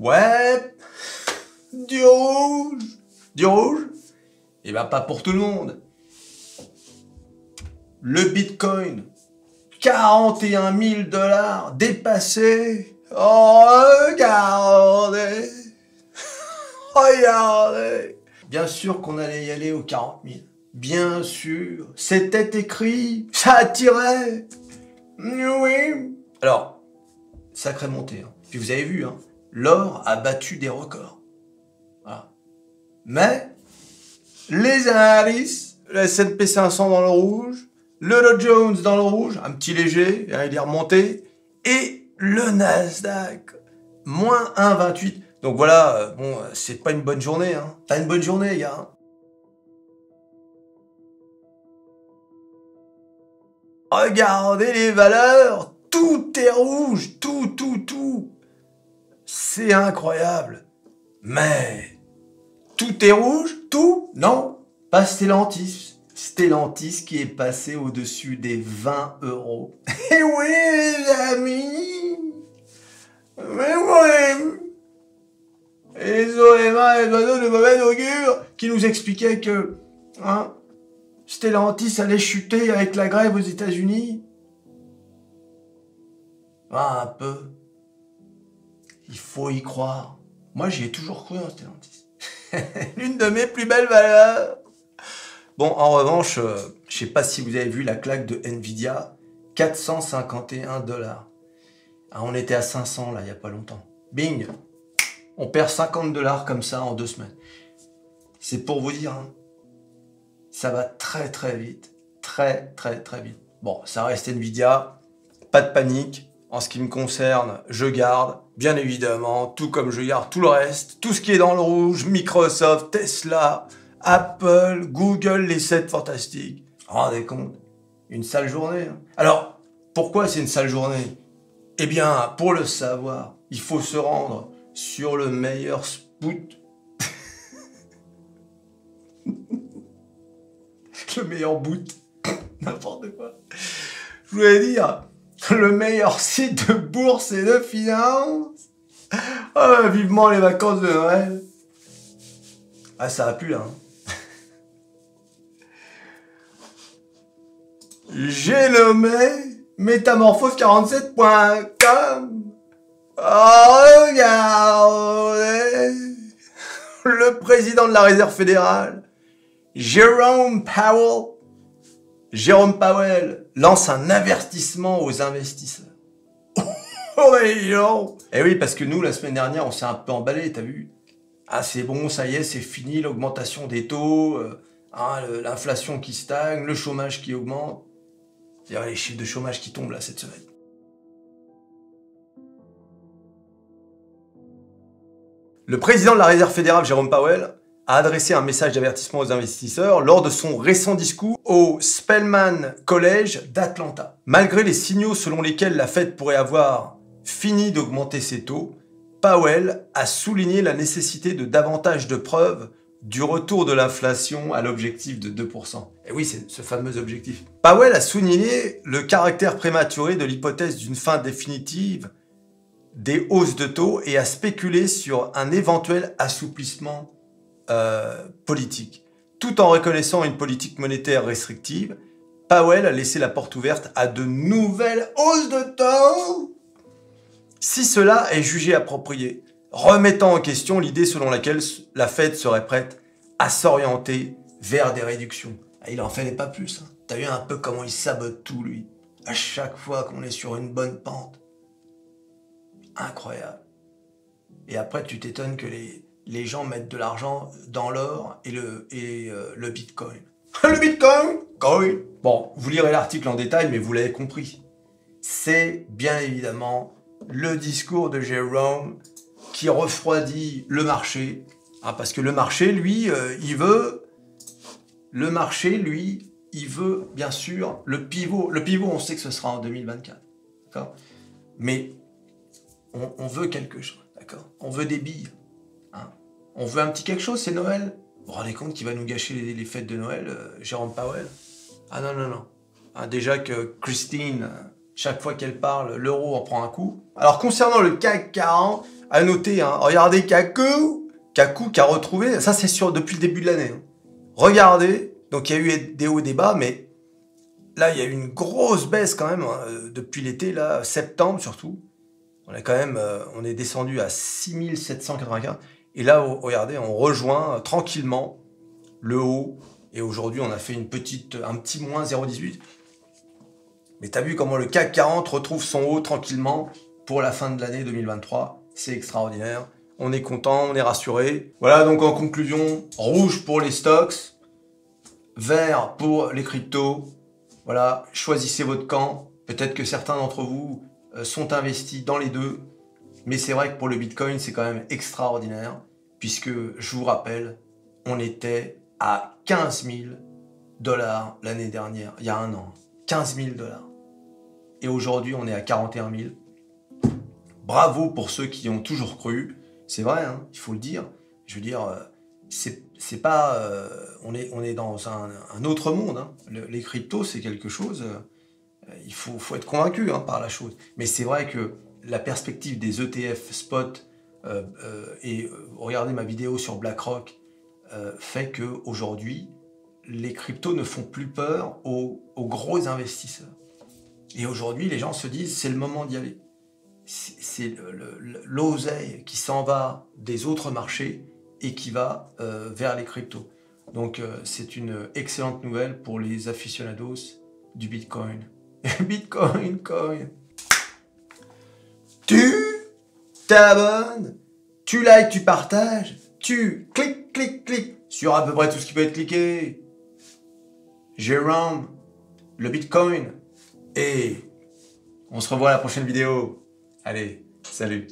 Ouais, du rouge. Du rouge? Eh ben pas pour tout le monde. Le Bitcoin, 41 000 $, dépassé. Oh, regardez. Regardez. Bien sûr qu'on allait y aller aux 40 000. Bien sûr. C'était écrit. Ça attirait. Oui. Alors, sacrée montée. Hein. Puis vous avez vu, hein, l'or a battu des records. Voilà. Mais, les indices, le S&P 500 dans le rouge, le Dow Jones dans le rouge, un petit léger, hein, il est remonté, et le Nasdaq, moins 1,28. Donc voilà, bon, c'est pas une bonne journée, hein. Pas une bonne journée, les gars. Hein. Regardez les valeurs, tout est rouge, tout. C'est incroyable. Mais, tout est rouge, tout? Non, pas Stellantis. Stellantis qui est passé au-dessus des 20 €. Eh oui, les amis. Mais oui. Et les OMA et les oiseaux de mauvais augure qui nous expliquaient que hein, Stellantis allait chuter avec la grève aux États-Unis. Ah, un peu. Il faut y croire. Moi, j'y ai toujours cru en Stellantis. L'une de mes plus belles valeurs. Bon, en revanche, je sais pas si vous avez vu la claque de Nvidia, 451 $. Ah, on était à 500 là, il y a pas longtemps. Bing, on perd 50 $ comme ça en 2 semaines. C'est pour vous dire, hein, ça va très vite, très vite. Bon, ça reste Nvidia, pas de panique. En ce qui me concerne, je garde, bien évidemment, tout comme je garde tout le reste, tout ce qui est dans le rouge, Microsoft, Tesla, Apple, Google, les 7 fantastiques. Rendez compte, une sale journée. Hein. Alors, pourquoi c'est une sale journée? Eh bien, pour le savoir, il faut se rendre sur le meilleur spout. Le meilleur boot. N'importe quoi. Je voulais dire, le meilleur site de bourse et de finance. Oh, vivement les vacances de Noël. Ah, ça va plus là. Hein. J'ai nommé métamorphose47.com. Oh, regardez. Le président de la Réserve fédérale, Jérôme Powell, lance un avertissement aux investisseurs. Oh, non. Eh oui, parce que nous, la semaine dernière, on s'est un peu emballé, t'as vu? Ah, c'est bon, ça y est, c'est fini, l'augmentation des taux, l'inflation qui stagne, le chômage qui augmente. C'est-à-dire les chiffres de chômage qui tombent là cette semaine. Le président de la Réserve fédérale, Jérôme Powell, a adressé un message d'avertissement aux investisseurs lors de son récent discours au Spelman College d'Atlanta. Malgré les signaux selon lesquels la Fed pourrait avoir fini d'augmenter ses taux, Powell a souligné la nécessité de davantage de preuves du retour de l'inflation à l'objectif de 2%. Et oui, c'est ce fameux objectif. Powell a souligné le caractère prématuré de l'hypothèse d'une fin définitive des hausses de taux et a spéculé sur un éventuel assouplissement politique. Tout en reconnaissant une politique monétaire restrictive, Powell a laissé la porte ouverte à de nouvelles hausses de taux si cela est jugé approprié, remettant en question l'idée selon laquelle la Fed serait prête à s'orienter vers des réductions. Il en fallait pas plus. Hein. T'as vu un peu comment il sabote tout, lui. À chaque fois qu'on est sur une bonne pente. Incroyable. Et après, tu t'étonnes que les gens mettent de l'argent dans l'or et le Bitcoin. Le Bitcoin coin. Bon, vous lirez l'article en détail, mais vous l'avez compris. C'est bien évidemment le discours de Jérôme qui refroidit le marché. Ah, parce que le marché, lui, il veut... Le marché, lui, il veut, bien sûr, le pivot. Le pivot, on sait que ce sera en 2024. D'accord ? Mais on veut quelque chose. D'accord ? On veut des billes. Hein ? On veut un petit quelque chose, c'est Noël. Vous vous rendez compte qu'il va nous gâcher les fêtes de Noël, Jérôme Powell ? Ah non. Ah, déjà que Christine, chaque fois qu'elle parle, l'euro en prend un coup. Alors concernant le CAC 40, à noter, hein, regardez Kaku qui a retrouvé, ça c'est sûr depuis le début de l'année. Hein. Regardez, donc il y a eu des hauts et des bas, mais là il y a eu une grosse baisse quand même, hein, depuis l'été, là, septembre surtout. On est quand même, on est descendu à 6795. Et là, regardez, on rejoint tranquillement le haut. Et aujourd'hui, on a fait un petit moins 0,18. Mais t'as vu comment le CAC 40 retrouve son haut tranquillement pour la fin de l'année 2023. C'est extraordinaire. On est content, on est rassuré. Voilà, donc en conclusion, rouge pour les stocks, vert pour les cryptos. Voilà, choisissez votre camp. Peut-être que certains d'entre vous sont investis dans les deux. Mais c'est vrai que pour le Bitcoin, c'est quand même extraordinaire. Puisque, je vous rappelle, on était à 15 000 $ l'année dernière, il y a un an. 15 000 $. Et aujourd'hui, on est à 41 000. Bravo pour ceux qui ont toujours cru. C'est vrai, hein, il faut le dire. Je veux dire, c'est pas... on est dans un autre monde. Hein. Les cryptos, c'est quelque chose... il faut être convaincu, hein, par la chose. Mais c'est vrai que la perspective des ETF spot, regardez ma vidéo sur BlackRock, fait qu'aujourd'hui, les cryptos ne font plus peur aux gros investisseurs. Et aujourd'hui, les gens se disent, c'est le moment d'y aller. C'est l'oseille qui s'en va des autres marchés et qui va vers les cryptos. Donc, c'est une excellente nouvelle pour les aficionados du Bitcoin. Bitcoin, coin. Tu t'abonnes, tu likes, tu partages, tu cliques sur à peu près tout ce qui peut être cliqué. Jérôme, le Bitcoin. Et on se revoit à la prochaine vidéo. Allez, salut.